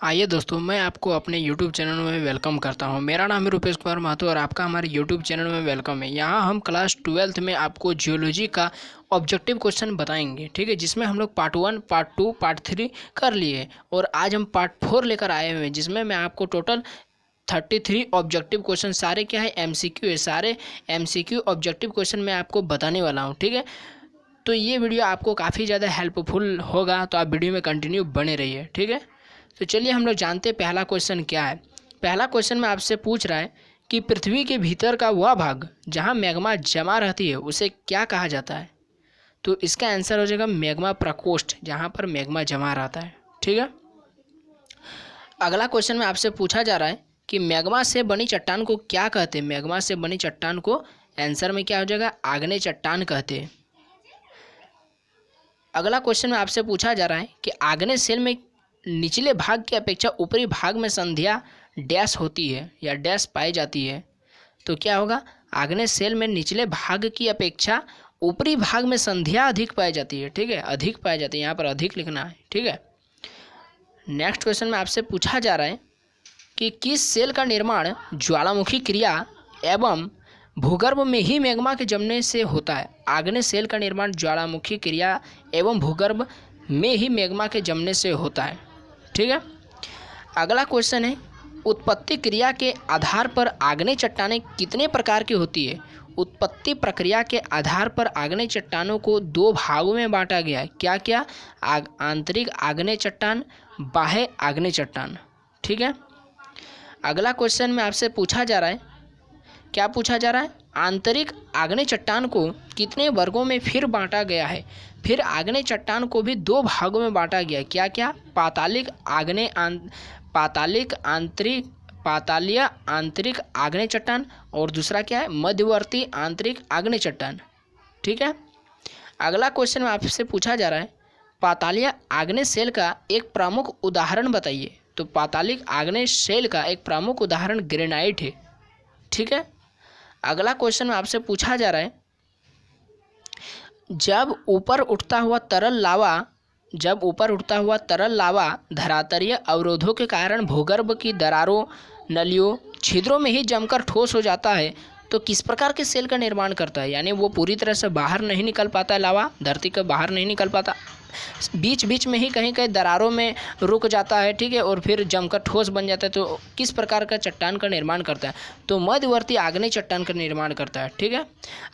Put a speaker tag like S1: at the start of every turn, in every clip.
S1: आइए दोस्तों, मैं आपको अपने YouTube चैनल में वेलकम करता हूं। मेरा नाम है रूपेश कुमार महतो और आपका हमारे YouTube चैनल में वेलकम है। यहां हम क्लास 12th में आपको जियोलॉजी का ऑब्जेक्टिव क्वेश्चन बताएंगे, ठीक है, जिसमें हम लोग पार्ट 1, पार्ट 2, पार्ट 3 कर लिए और आज हम पार्ट 4 लेकर आए हुए हैं, जिसमें मैं आपको टोटल 33 ऑब्जेक्टिव क्वेश्चन, सारे क्या है MCQ है, सारे MCQ ऑब्जेक्टिव क्वेश्चन मैं आपको बताने वाला हूँ, ठीक है। तो ये वीडियो आपको काफ़ी ज़्यादा हेल्पफुल होगा, तो आप वीडियो में कंटिन्यू बने रहिए, ठीक है। तो चलिए हम लोग जानते हैं पहला क्वेश्चन क्या है। पहला क्वेश्चन में आपसे पूछ रहा है कि पृथ्वी के भीतर का वह भाग जहाँ मैग्मा जमा रहती है उसे क्या कहा जाता है। तो इसका आंसर हो जाएगा मैग्मा प्रकोष्ठ, जहाँ पर मैग्मा जमा रहता है, ठीक है। अगला क्वेश्चन में आपसे पूछा जा रहा है कि मैग्मा से बनी चट्टान को क्या कहते हैं। मैग्मा से बनी चट्टान को आंसर में क्या हो जाएगा, आग्नेय चट्टान कहते हैं। अगला क्वेश्चन में आपसे पूछा जा रहा है कि आग्नेय शेल में निचले भाग की अपेक्षा ऊपरी भाग में संध्या डैश होती है या डैश पाई जाती है। तो क्या होगा, आग्नेय शेल में निचले भाग की अपेक्षा ऊपरी भाग में संध्या अधिक पाई जाती है, ठीक है, अधिक पाई जाती है, यहाँ पर अधिक लिखना है, ठीक है। नेक्स्ट क्वेश्चन में आपसे पूछा जा रहा है कि किस सेल का निर्माण ज्वालामुखी क्रिया एवं भूगर्भ में ही मैग्मा के जमने से होता है। आग्नेय शेल का निर्माण ज्वालामुखी क्रिया एवं भूगर्भ में ही मैग्मा के जमने से होता है, ठीक है। अगला क्वेश्चन है, उत्पत्ति क्रिया के आधार पर आग्नेय चट्टानें कितने प्रकार की होती है। उत्पत्ति प्रक्रिया के आधार पर आग्नेय चट्टानों को दो भागों में बांटा गया है। क्या क्या, आंतरिक आग्नेय चट्टान, बाह्य आग्नेय चट्टान, ठीक है। अगला क्वेश्चन में आपसे पूछा जा रहा है, क्या पूछा जा रहा है, आंतरिक आग्नेय चट्टान को कितने वर्गों में फिर बांटा गया है। फिर आग्नेय चट्टान को भी दो भागों में बांटा गया है। क्या क्या, पातालिक पातालीय आंतरिक आग्नेय चट्टान और दूसरा क्या है, मध्यवर्ती आंतरिक आग्नेय चट्टान, ठीक है। अगला क्वेश्चन में आपसे पूछा जा रहा है, पातालीय आग्नेय शेल का एक प्रमुख उदाहरण बताइए। तो पातालिक आग्नेय शेल का एक प्रमुख उदाहरण ग्रेनाइट है, ठीक है। अगला क्वेश्चन में आपसे पूछा जा रहा है, जब ऊपर उठता हुआ तरल लावा धरातलीय अवरोधों के कारण भूगर्भ की दरारों, नलियों, छिद्रों में ही जमकर ठोस हो जाता है, तो किस प्रकार के सेल का निर्माण करता है। यानी वो पूरी तरह से बाहर नहीं निकल पाता है, लावा धरती के बाहर नहीं निकल पाता, बीच बीच में ही कहीं कहीं दरारों में रुक जाता है, ठीक है, और फिर जमकर ठोस बन जाता है। तो किस प्रकार का चट्टान का निर्माण करता है, तो मध्यवर्ती आग्नेय चट्टान का निर्माण करता है, ठीक है।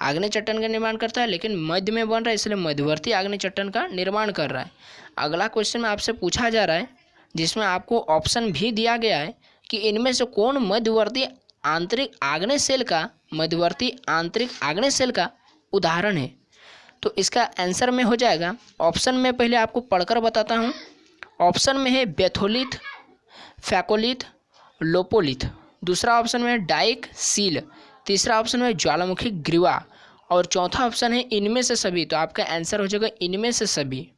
S1: आग्नेय चट्टान का निर्माण करता है, लेकिन मध्य में बन रहा है, इसलिए मध्यवर्ती आग्नेय चट्टान का निर्माण कर रहा है। अगला क्वेश्चन में आपसे पूछा जा रहा है, जिसमें आपको ऑप्शन भी दिया गया है कि इनमें से कौन मध्यवर्ती आंतरिक आग्नेय शेल का उदाहरण है। तो इसका आंसर में हो जाएगा, ऑप्शन में पहले आपको पढ़कर बताता हूँ। ऑप्शन में है बेथोलिथ, फैकोलिथ, लोपोलिथ। दूसरा ऑप्शन में है डाइक सील। तीसरा ऑप्शन में ज्वालामुखी ग्रीवा और चौथा ऑप्शन है इनमें से सभी। तो आपका आंसर हो जाएगा इनमें से सभी,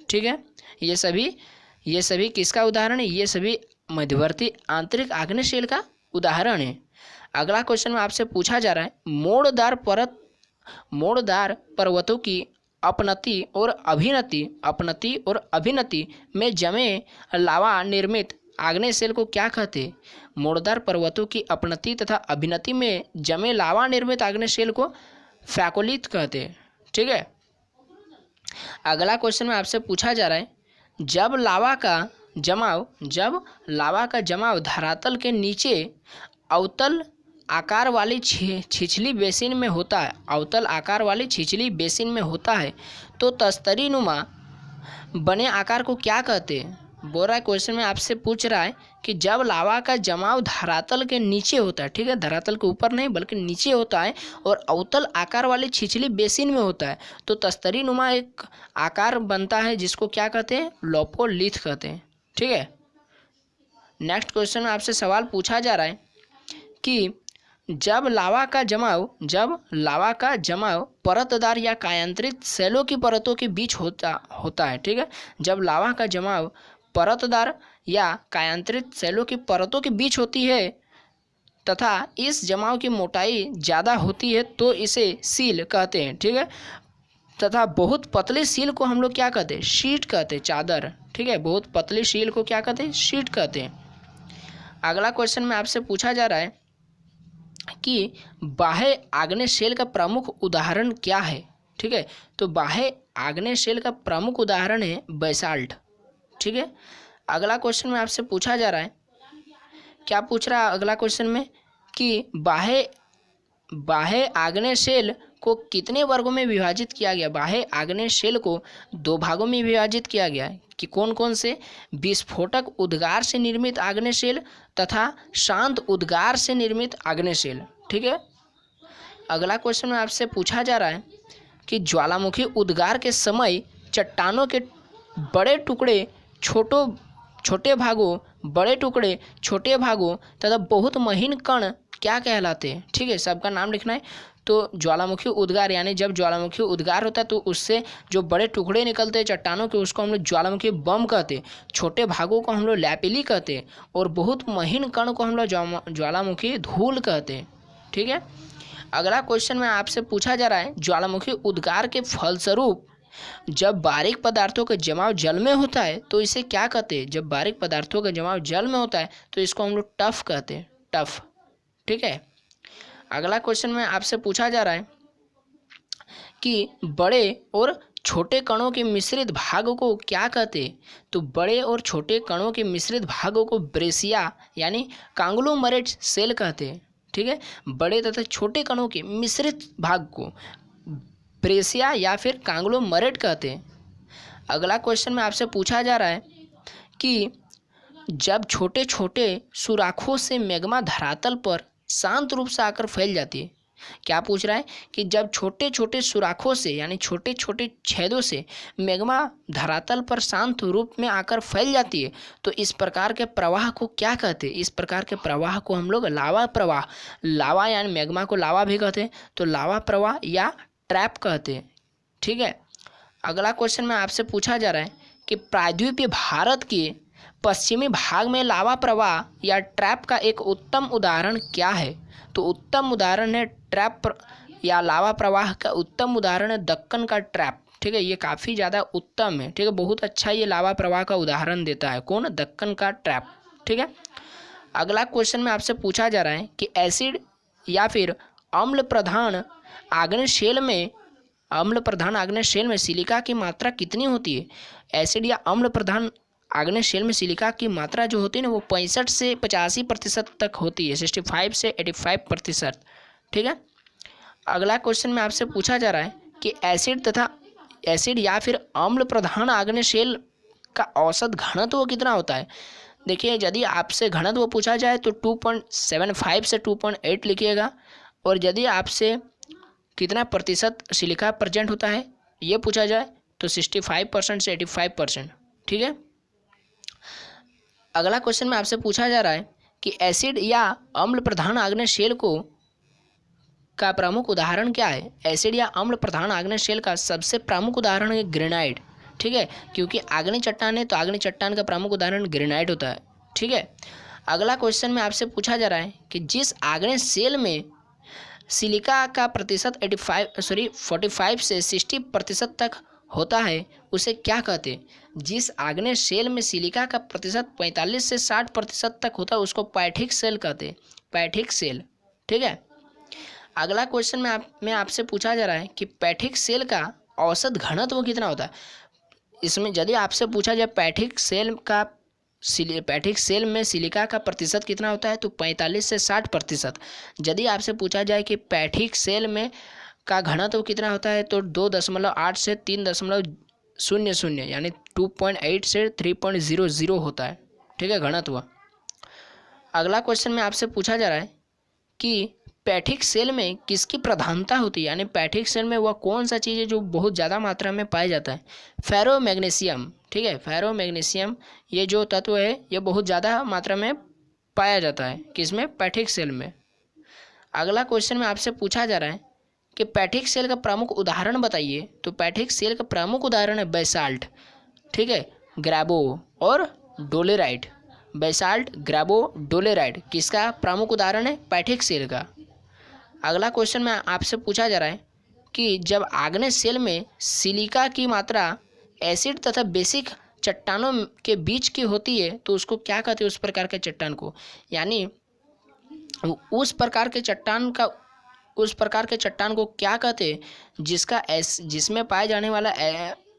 S1: ठीक है। ये सभी किसका उदाहरण है, ये सभी मध्यवर्ती आंतरिक आग्नेय शेल का उदाहरण है। अगला क्वेश्चन में आपसे पूछा जा रहा है, मोड़दार पर्वतों की अपनति और अभिनति में जमे लावा निर्मित आग्नेय शेल को क्या कहते हैं। मोड़दार पर्वतों की अपनति तथा अभिनति में जमे लावा निर्मित आग्नेय शेल को फैकोलिथ कहते हैं, ठीक है। अगला क्वेश्चन में आपसे पूछा जा रहा है, जब लावा का जमाव धरातल के नीचे अवतल आकार वाली छिछली बेसिन में होता है, तो तस्तरी नुमा बने आकार को क्या कहते हैं। बोल रहा है, क्वेश्चन में आपसे पूछ रहा है कि जब लावा का जमाव धरातल के नीचे होता है, ठीक है, धरातल के ऊपर नहीं बल्कि नीचे होता है और अवतल आकार वाली छिछली बेसिन में होता है, तो तस्तरी नुमा एक आकार बनता है, जिसको क्या कहते हैं, लोपोलिथ कहते हैं, ठीक है। नेक्स्ट क्वेश्चन में आपसे सवाल पूछा जा रहा है कि जब लावा का जमाव परतदार या कायांतरित सेलों की परतों के बीच होता है, ठीक है। जब लावा का जमाव परतदार या कायांतरित सेलों की परतों के बीच होती है तथा इस जमाव की मोटाई ज़्यादा होती है, तो इसे सील कहते हैं, ठीक है। तथा बहुत पतली सील को हम लोग क्या कहते हैं? शीट कहते हैं, चादर। ठीक है, बहुत पतली सील को क्या कहते हैं? शीट कहते हैं। अगला क्वेश्चन में आपसे पूछा जा रहा है कि बाह्य आग्नेय का प्रमुख उदाहरण क्या है? ठीक है, तो बाह्य आग्नेय का प्रमुख उदाहरण है बेसाल्ट। ठीक है, अगला क्वेश्चन में आपसे पूछा जा रहा है, क्या पूछ रहा है अगला क्वेश्चन में कि बाह्य आग्नेय को कितने वर्गों में विभाजित किया गया? बाह्य आग्नेय को 2 भागों में विभाजित किया गया है कि कौन कौन से? विस्फोटक उद्गार से निर्मित आग्नेय तथा शांत उद्गार से निर्मित आग्नेय। ठीक है, अगला क्वेश्चन में आपसे पूछा जा रहा है कि ज्वालामुखी उद्गार के समय चट्टानों के बड़े टुकड़े छोटे भागों, बड़े टुकड़े छोटे भागों तथा बहुत महीन कण क्या कहलाते हैं? ठीक है, सबका नाम लिखना है। तो ज्वालामुखी उद्गार यानी जब ज्वालामुखी उद्गार होता है तो उससे जो बड़े टुकड़े निकलते हैं चट्टानों के, उसको हम लोग ज्वालामुखी बम कहते हैं। छोटे भागों को हम लोग लैपिली कहते हैं और बहुत महीन कण को हम लोग ज्वालामुखी धूल कहते हैं। ठीक है, अगला क्वेश्चन में आपसे पूछा जा रहा है, ज्वालामुखी उद्गार के फलस्वरूप जब बारीक पदार्थों का जमाव जल में होता है तो इसे क्या कहते हैं? जब बारीक पदार्थों का जमाव जल में होता है तो इसको हम लोग टफ कहते हैं, टफ। ठीक है, अगला क्वेश्चन में आपसे पूछा जा रहा है कि बड़े और छोटे कणों के मिश्रित भाग को क्या कहते हैं? तो बड़े और छोटे कणों के मिश्रित भागों को ब्रेसिया यानी कांग्लोमरेट सेल कहते हैं। ठीक है, बड़े तथा छोटे कणों के मिश्रित भाग को ब्रेसिया या फिर कांग्लोमरेट कहते हैं। अगला क्वेश्चन में आपसे पूछा जा रहा है कि जब छोटे छोटे सुराखों से मैग्मा धरातल पर शांत रूप से आकर फैल जाती है, क्या पूछ रहा है कि जब छोटे छोटे सुराखों से यानी छोटे छोटे छेदों से मैग्मा धरातल पर शांत रूप में आकर फैल जाती है तो इस प्रकार के प्रवाह को क्या कहते हैं? इस प्रकार के प्रवाह को हम लोग लावा प्रवाह, लावा यानी मैग्मा को लावा भी कहते हैं, तो लावा प्रवाह या ट्रैप कहते हैं। ठीक है, अगला क्वेश्चन में आपसे पूछा जा रहा है कि प्रायद्वीपीय भारत के पश्चिमी भाग में लावा प्रवाह या ट्रैप का एक उत्तम उदाहरण क्या है? तो उत्तम उदाहरण है ट्रैप या लावा प्रवाह का उत्तम उदाहरण है दक्कन का ट्रैप। ठीक है, ये काफ़ी ज़्यादा उत्तम है। ठीक है, बहुत अच्छा ये लावा प्रवाह का उदाहरण देता है। कौन? दक्कन का ट्रैप। ठीक है, अगला क्वेश्चन में आपसे पूछा जा रहा है कि एसिड या फिर अम्ल प्रधान आग्नेय शेल में सिलिका की मात्रा कितनी होती है? एसिड या अम्ल प्रधान आग्नेय शेल में सिलिका की मात्रा जो होती है ना वो 65 से 85% तक होती है, 65 से 85%। ठीक है, अगला क्वेश्चन में आपसे पूछा जा रहा है कि एसिड या फिर अम्ल प्रधान आग्नेय शेल का औसत घनत्व कितना होता है? देखिए, यदि आपसे घनत्व पूछा जाए तो 2.75 से 2.8 लिखिएगा, और यदि आपसे कितना प्रतिशत सिलिका प्रेजेंट होता है ये पूछा जाए तो 65% से 85%। ठीक है, अगला क्वेश्चन में आपसे पूछा जा रहा है कि एसिड या अम्ल प्रधान आग्नेय शेल का प्रमुख उदाहरण क्या है? एसिड या अम्ल प्रधान आग्नेय शेल का सबसे प्रमुख उदाहरण है ग्रेनाइट। ठीक है, क्योंकि आग्नेय चट्टान है तो आग्नेय चट्टान का प्रमुख उदाहरण ग्रेनाइट होता है। ठीक है, अगला क्वेश्चन में आपसे पूछा जा रहा है कि जिस आग्नेय शेल में सिलिका का प्रतिशत 45 से 60% तक होता है उसे क्या कहते हैं? जिस आग्नेय शेल में सिलिका का प्रतिशत 45 से 60% तक होता है उसको पैठिक सेल कहते हैं, पैठिक सेल। ठीक है, अगला क्वेश्चन में आपसे पूछा जा रहा है कि पैठिक सेल का औसत घनत्व कितना होता है? इसमें यदि आपसे पूछा जाए पैठिक सेल में सिलिका का प्रतिशत कितना होता है तो 45 से 60%। यदि आपसे पूछा जाए कि पैठिक सेल में का घनत्व कितना होता है तो 2.8 से 3.00 यानी 2.8 से 3.00 होता है। ठीक है, घनत्व। अगला क्वेश्चन में आपसे पूछा जा रहा है कि पैठिक सेल में किसकी प्रधानता होती है, यानी पैठिक सेल में वह कौन सा चीज़ है जो बहुत ज़्यादा मात्रा में पाया जाता है? फेरोमैग्नीशियम। ठीक है, फेरोमैग्नीशियम ये जो तत्व है ये बहुत ज़्यादा मात्रा में पाया जाता है किसमें? पैठिक सेल में। अगला क्वेश्चन में आपसे पूछा जा रहा है कि पैठिक सेल का प्रमुख उदाहरण बताइए, तो पैठिक सेल का प्रमुख उदाहरण है बेसाल्ट। ठीक है, ग्राबो और डोलेराइट। बेसाल्ट, ग्राबो, डोलेराइट किसका प्रमुख उदाहरण है? पैठिक सेल का। अगला क्वेश्चन में आपसे पूछा जा रहा है कि जब आग्नेय सेल में सिलिका की मात्रा एसिड तथा बेसिक चट्टानों के बीच की होती है तो उसको क्या कहते हैं, उस प्रकार के चट्टान को, यानी उस प्रकार के चट्टान को क्या कहते हैं जिसमें पाए जाने वाला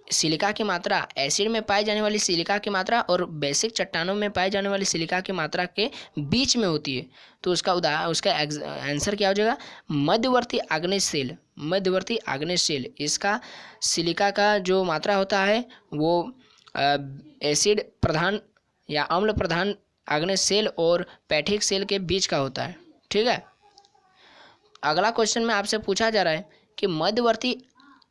S1: सिलिका की मात्रा, एसिड में पाई जाने वाली सिलिका की मात्रा और बेसिक चट्टानों में पाई जाने वाली सिलिका की मात्रा के बीच में होती है। तो उसका आंसर क्या हो जाएगा, मध्यवर्ती आग्नेय सेल। मध्यवर्ती आग्नेय सेल, इसका सिलिका का जो मात्रा होता है वो एसिड प्रधान या अम्ल प्रधान आग्नेय सेल और पैठिक सेल के बीच का होता है। ठीक है, अगला क्वेश्चन में आपसे पूछा जा रहा है कि मध्यवर्ती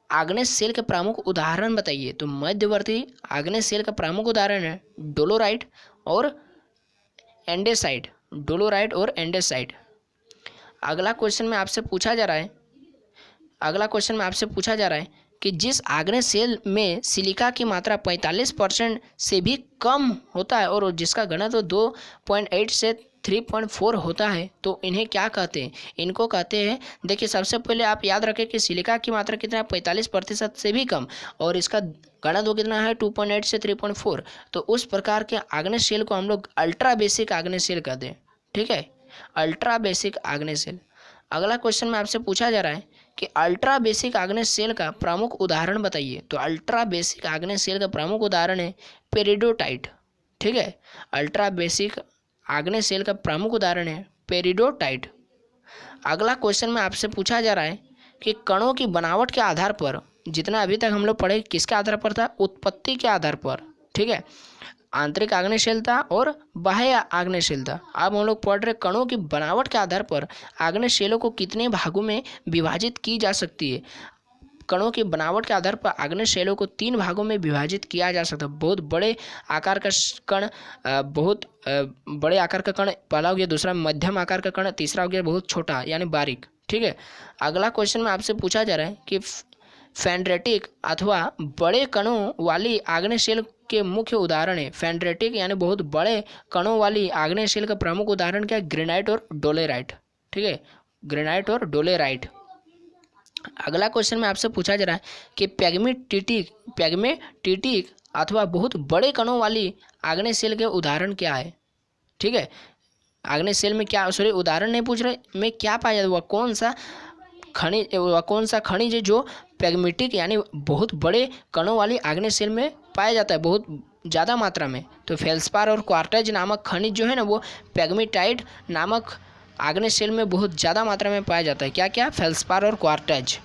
S1: आग्नेय सेल के प्रमुख उदाहरण बताइए। तो मध्यवर्ती आग्नेय सेल का प्रमुख उदाहरण है डोलोराइट और एंडेसाइट। डोलोराइट और एंडेसाइट। अगला क्वेश्चन में आपसे पूछा जा रहा है कि जिस आग्नेय सेल में सिलिका की मात्रा 45% से भी कम होता है और जिसका घनत्व 2.8 से 3.4 होता है तो इन्हें क्या कहते हैं? इनको कहते हैं, देखिए सबसे पहले आप याद रखें कि सिलिका की मात्रा कितना है, 45% से भी कम, और इसका घनत्व कितना है 2.8 से 3.4। तो उस प्रकार के आग्नेय सेल को हम लोग अल्ट्रा बेसिक आग्नेय सेल कहते हैं। ठीक है, अल्ट्रा बेसिक आग्नेय सेल। अगला क्वेश्चन में आपसे पूछा जा रहा है कि अल्ट्रा बेसिक आग्नेय सेल का प्रमुख उदाहरण बताइए। तो अल्ट्रा बेसिक आग्नेय सेल का प्रमुख उदाहरण है पेरिडोटाइट। ठीक है, अल्ट्रा बेसिक आग्नेय सेल का प्रमुख उदाहरण है पेरिडोटाइट। अगला क्वेश्चन में आपसे पूछा जा रहा है कि कणों की बनावट के आधार पर, जितना अभी तक हम लोग पढ़े किसके आधार पर था, उत्पत्ति के आधार पर। ठीक है, आंतरिक आग्नेय सेल था और बाह्य आग्नेय सेल था। अब हम लोग पढ़ रहे कणों की बनावट के आधार पर आग्नेय सेलों को कितने भागों में विभाजित की जा सकती है। कणों की बनावट के आधार पर आग्नेय सेलों को 3 भागों में विभाजित किया जा सकता है। बहुत बड़े आकार का कण, बड़े आकार का कण पहला हो गया, दूसरा मध्यम आकार का कण, तीसरा हो गया बहुत छोटा यानी बारीक। ठीक है, अगला क्वेश्चन में आपसे पूछा जा रहा है कि फेंड्रेटिक अथवा बड़े कणों वाली आग्नेय सेल के मुख्य उदाहरण है। फेंड्रेटिक यानी बहुत बड़े कणों वाली आग्नेय सेल का प्रमुख उदाहरण क्या है, ग्रेनाइट और डोलेराइट। ठीक है, ग्रेनाइट और डोलेराइट। अगला क्वेश्चन में आपसे पूछा जा रहा है कि पैग्मेटिटिक अथवा बहुत बड़े कणों वाली आग्नेय सेल के उदाहरण क्या है। ठीक है, आग्नेय सेल में क्या, सॉरी उदाहरण नहीं पूछ रहे, में क्या पाया जाता है, वह कौन सा खनिज है जो पैग्मेटिक यानी बहुत बड़े कणों वाली आग्नेय सेल में पाया जाता है बहुत ज़्यादा मात्रा में। तो फेल्सपार और क्वार्टेज नामक खनिज जो है ना वो पैग्मेटाइट नामक आग्नेय सेल में बहुत ज़्यादा मात्रा में पाया जाता है। क्या क्या, फेल्सपार और क्वार्टेज।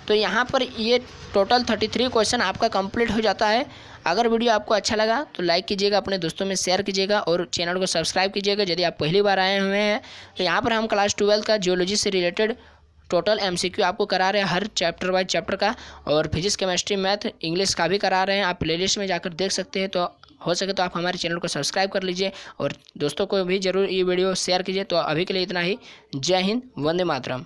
S1: तो यहाँ पर ये टोटल 33 क्वेश्चन आपका कंप्लीट हो जाता है। अगर वीडियो आपको अच्छा लगा तो लाइक कीजिएगा, अपने दोस्तों में शेयर कीजिएगा और चैनल को सब्सक्राइब कीजिएगा यदि आप पहली बार आए हुए हैं। तो यहाँ पर हम क्लास 12 का जियोलॉजी से रिलेटेड टोटल MCQ आपको करा रहे हैं, हर चैप्टर वाइज चैप्टर का, और फिजिक्स, केमिस्ट्री, मैथ, इंग्लिश का भी करा रहे हैं। आप प्लेलिस्ट में जाकर देख सकते हैं। तो हो सके तो आप हमारे चैनल को सब्सक्राइब कर लीजिए और दोस्तों को भी ज़रूर ये वीडियो शेयर कीजिए। तो अभी के लिए इतना ही। जय हिंद, वंदे मातरम।